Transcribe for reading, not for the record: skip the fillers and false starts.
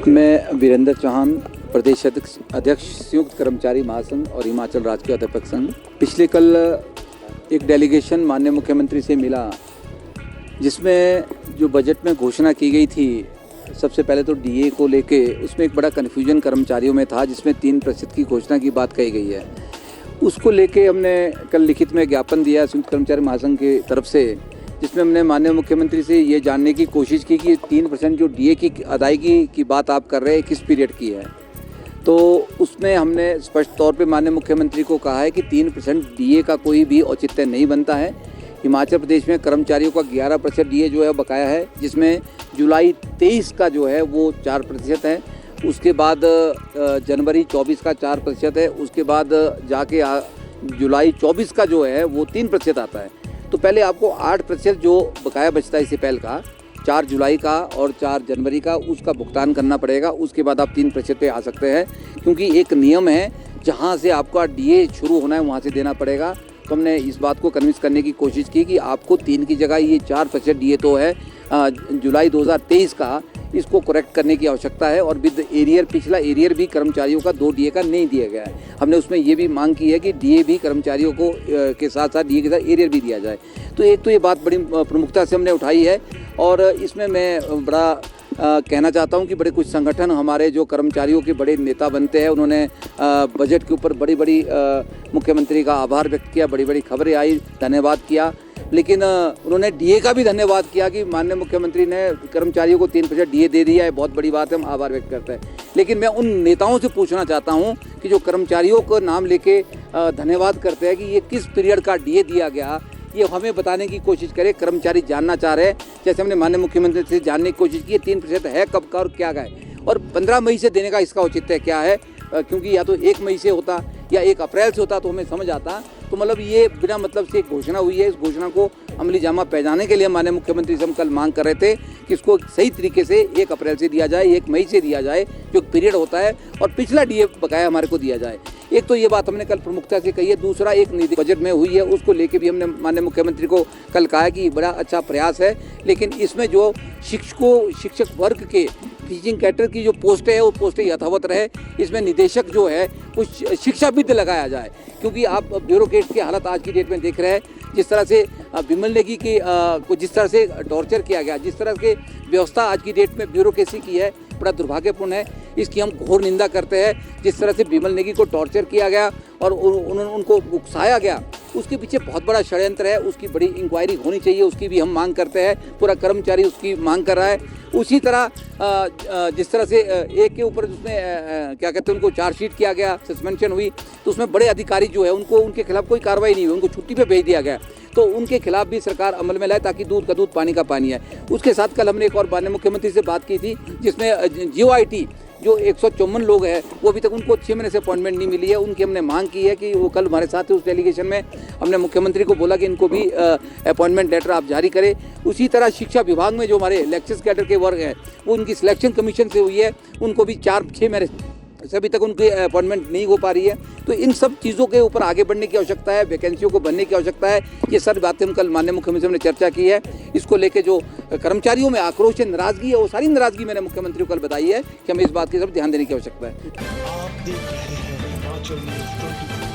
मैं वीरेंद्र चौहान, प्रदेश अध्यक्ष संयुक्त कर्मचारी महासंघ और हिमाचल राज्य अध्यापक संघ। पिछले कल एक डेलीगेशन माननीय मुख्यमंत्री से मिला, जिसमें जो बजट में घोषणा की गई थी, सबसे पहले तो डीए को लेके उसमें एक बड़ा कन्फ्यूजन कर्मचारियों में था, जिसमें 3% की घोषणा की बात कही गई है। उसको लेके हमने कल लिखित में ज्ञापन दिया संयुक्त कर्मचारी महासंघ की तरफ से, जिसमें हमने माननीय मुख्यमंत्री से ये जानने की कोशिश की कि 3% जो डीए की अदायगी की बात आप कर रहे हैं किस पीरियड की है। तो उसमें हमने स्पष्ट तौर पे माननीय मुख्यमंत्री को कहा है कि 3% डीए का कोई भी औचित्य नहीं बनता है। हिमाचल प्रदेश में कर्मचारियों का 11% डीए जो है बकाया है, जिसमें जुलाई 23 का जो है वो 4% है, उसके बाद जनवरी 24 का 4% है, उसके बाद जाके जुलाई 24 का जो है वो 3% आता है। तो पहले आपको 8% जो बकाया बचता है इसे पहले का 4 जुलाई का और 4 जनवरी का, उसका भुगतान करना पड़ेगा। उसके बाद आप 3% पे आ सकते हैं, क्योंकि एक नियम है जहां से आपका डीए शुरू होना है वहां से देना पड़ेगा। तो हमने इस बात को कन्विंस करने की कोशिश की कि आपको 3 की जगह ये 4% डीए तो है जुलाई 2023 का, इसको करेक्ट करने की आवश्यकता है। और विद एरियर, पिछला एरियर भी कर्मचारियों का 2 डीए का नहीं दिया गया है। हमने उसमें ये भी मांग की है कि डीए भी कर्मचारियों को के साथ साथ डीए के साथ एरियर भी दिया जाए। तो एक तो ये बात बड़ी प्रमुखता से हमने उठाई है। और इसमें मैं बड़ा कहना चाहता हूं कि बड़े कुछ संगठन हमारे जो कर्मचारियों के बड़े नेता बनते हैं, उन्होंने बजट के ऊपर बड़ी मुख्यमंत्री का आभार व्यक्त किया, बड़ी खबरें आई, धन्यवाद किया। लेकिन उन्होंने डीए का भी धन्यवाद किया कि माननीय मुख्यमंत्री ने कर्मचारियों को 3% डीए दे दिया है, बहुत बड़ी बात है, हम आभार व्यक्त करते हैं। लेकिन मैं उन नेताओं से पूछना चाहता हूं कि जो कर्मचारियों को नाम लेके धन्यवाद करते हैं कि ये किस पीरियड का डीए दिया गया, ये हमें बताने की कोशिश करें। कर्मचारी जानना चाह रहे हैं, जैसे हमने माननीय मुख्यमंत्री से जानने की कोशिश की है 3% है कब का और क्या का है, और 15 मई से देने का इसका औचित्य क्या है, क्योंकि या तो 1 मई से होता या 1 अप्रैल से होता तो हमें समझ आता। तो मतलब ये बिना मतलब से एक घोषणा हुई है। इस घोषणा को अमली जामा पहनाने के लिए माननीय मुख्यमंत्री से हम कल मांग कर रहे थे कि इसको सही तरीके से 1 अप्रैल से दिया जाए, 1 मई से दिया जाए जो पीरियड होता है, और पिछला डीए बकाया हमारे को दिया जाए। एक तो ये बात हमने कल प्रमुखता से कही है। दूसरा, एक नीति बजट में हुई है, उसको लेके भी हमने माननीय मुख्यमंत्री को कल कहा है कि बड़ा अच्छा प्रयास है, लेकिन इसमें जो शिक्षक वर्ग के टीचिंग कैडर की जो पोस्टें है वो पोस्टें यथावत रहे। इसमें निदेशक जो है कुछ शिक्षाविद लगाया जाए, क्योंकि आप ब्यूरोक्रेट की हालत आज की डेट में देख रहे हैं। जिस तरह से विमल नेगी की को जिस तरह से टॉर्चर किया गया, जिस तरह के व्यवस्था आज की डेट में ब्यूरोक्रेसी की है, बड़ा दुर्भाग्यपूर्ण है। इसकी हम घोर निंदा करते हैं। जिस तरह से विमल नेगी को टॉर्चर किया गया और उनको उकसाया गया, उसके पीछे बहुत बड़ा षड्यंत्र है। उसकी बड़ी इंक्वायरी होनी चाहिए, उसकी भी हम मांग करते हैं। पूरा कर्मचारी उसकी मांग कर रहा है। उसी तरह जिस तरह से एक के ऊपर उसमें क्या कहते हैं, उनको चार्जशीट किया गया, सस्पेंशन हुई, तो उसमें बड़े अधिकारी जो है उनके खिलाफ कोई कार्रवाई नहीं हुई, उनको छुट्टी पे भेज दिया गया। तो उनके खिलाफ भी सरकार अमल में लाए, ताकि दूध का दूध पानी का पानी है। उसके साथ कल हमने एक और माननीय मुख्यमंत्री से बात की थी, जिसमें जीओआईटी जो 154 लोग हैं, वो अभी तक उनको 6 महीने से अपॉइंटमेंट नहीं मिली है। उनकी हमने मांग की है कि वो कल हमारे साथ थे उस डेलीगेशन में। हमने मुख्यमंत्री को बोला कि इनको भी अपॉइंटमेंट लेटर आप जारी करें। उसी तरह शिक्षा विभाग में जो हमारे लेक्चर्स कैडर के वर्ग हैं, वो उनकी सिलेक्शन कमीशन से हुई है, उनको भी 4-6 महीने से अभी तक उनकी अपॉइंटमेंट नहीं हो पा रही है। तो इन सब चीज़ों के ऊपर आगे बढ़ने की आवश्यकता है, वैकेंसियों को भरने की आवश्यकता है। ये सारी बातें हम कल माननीय मुख्यमंत्री ने चर्चा की है। इसको लेके जो कर्मचारियों में आक्रोश है, नाराजगी है, वो सारी नाराजगी मैंने मुख्यमंत्री को कल बताई है कि हमें इस बात की तरफ ध्यान देने की आवश्यकता है। आप देख रहे हैं हिमाचल न्यूज़ 24।